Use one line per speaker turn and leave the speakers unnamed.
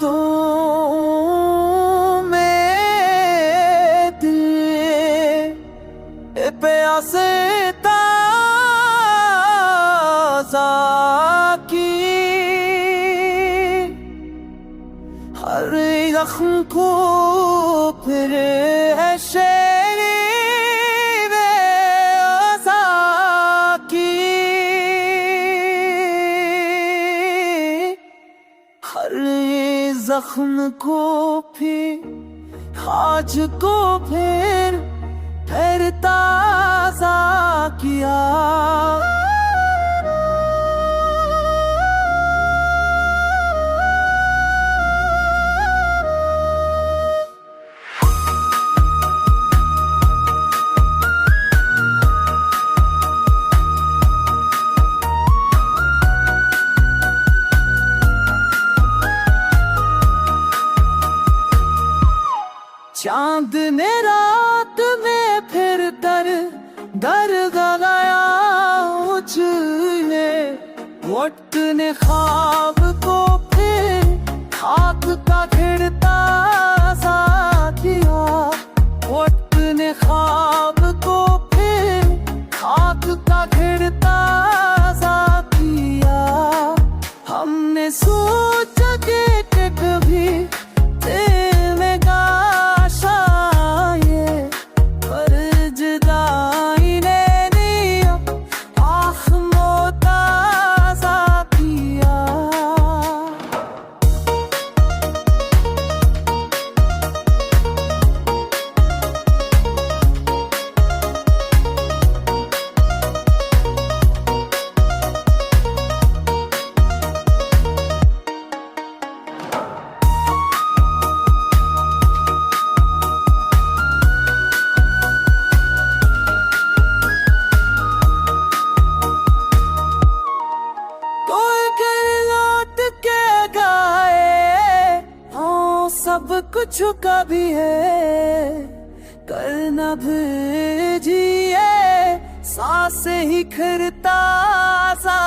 रातों में दिल प्यासे ताज़ा की, हर जख्म को फिर है शेरी बेअज़ा की, हर जख्म को फिर आज को फिर ताज़ा किया। चांद ने रात में फिर दर गया उछले, वक्त ने ख्वाब को फिर खाक का घिरता सा किया, वक्त ने ख्वाब को फिर खाक का घिरता सा किया। हमने सोचा कि कभी सब कुछ का भी है, करना भी जिए सांसें ही खिरता सा